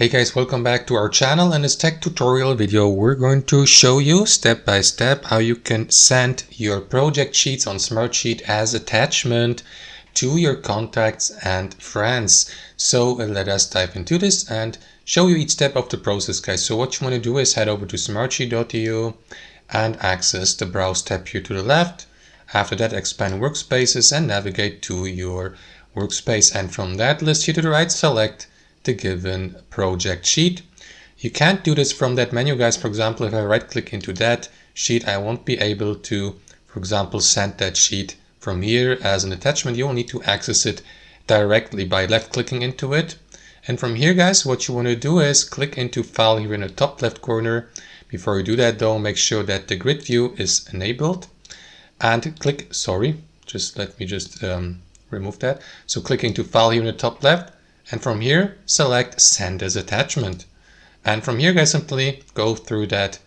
Hey guys, welcome back to our channel. In this tech tutorial video, we're going to show you step by step how you can send your project sheets on Smartsheet as attachment to your contacts and friends. So let us dive into this and show you each step of the process, guys. So what you want to do is head over to smartsheet.eu and access the browse tab here to the left. After that, expand workspaces and navigate to your workspace, and from that list here to the right, select the given project sheet. You can't do this from that menu, guys. For example, if I right click into that sheet, I won't be able to, for example, send that sheet from here as an attachment. You will need to access it directly by left clicking into it. And from here, guys, what you want to do is click into file here in the top left corner. Before you do that though, make sure that the grid view is enabled and click, let me remove that. So click into file here in the top left, and from here, select Send as Attachment. And from here, guys, simply go through that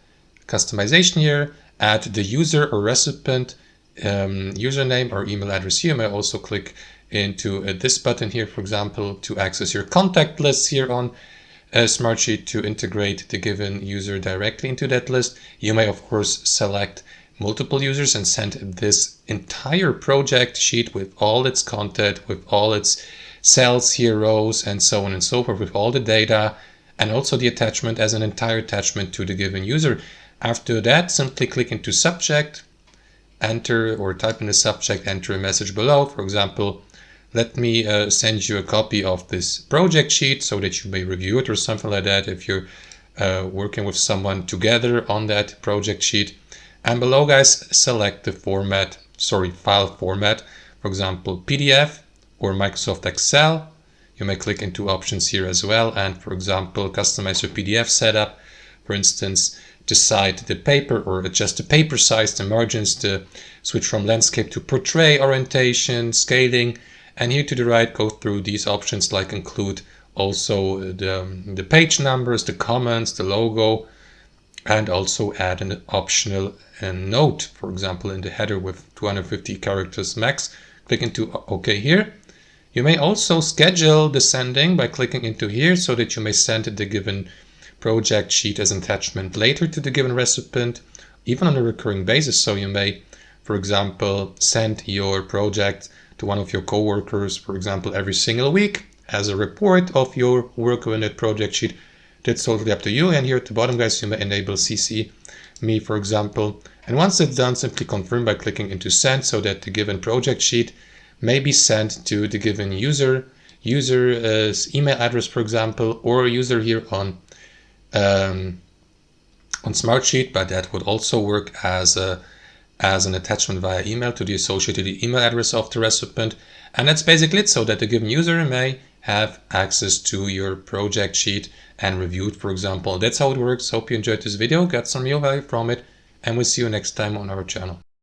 customization here, add the user or recipient username or email address here. You may also click into this button here, for example, to access your contact lists here on Smartsheet to integrate the given user directly into that list. You may, of course, select multiple users and send this entire project sheet with all its content, with all its cells here, rows, and so on and so forth, with all the data and also the attachment as an entire attachment to the given user. After that, simply click into subject, enter or type in the subject, enter a message below. For example, let me send you a copy of this project sheet so that you may review it or something like that if you're working with someone together on that project sheet. And below, guys, select the file format, for example, PDF or Microsoft Excel. You may click into options here as well, and for example, customize your PDF setup. For instance, decide the paper or adjust the paper size, the margins, the switch from landscape to portrait, orientation, scaling. And here to the right, go through these options, like include also the page numbers, the comments, the logo, and also add an optional note, for example, in the header with 250 characters max. Click into OK here. You may also schedule the sending by clicking into here so that you may send the given project sheet as an attachment later to the given recipient, even on a recurring basis. So you may, for example, send your project to one of your coworkers, for example, every single week as a report of your work on that project sheet. That's totally up to you. And here at the bottom, guys, you may enable CC me, for example. And once it's done, simply confirm by clicking into send so that the given project sheet may be sent to the given user's email address, for example, or user here on Smartsheet, but that would also work as an attachment via email to the associated email address of the recipient. And that's basically it, so that the given user may have access to your project sheet and review it, for example. That's how it works. Hope you enjoyed this video, got some real value from it, and we'll see you next time on our channel.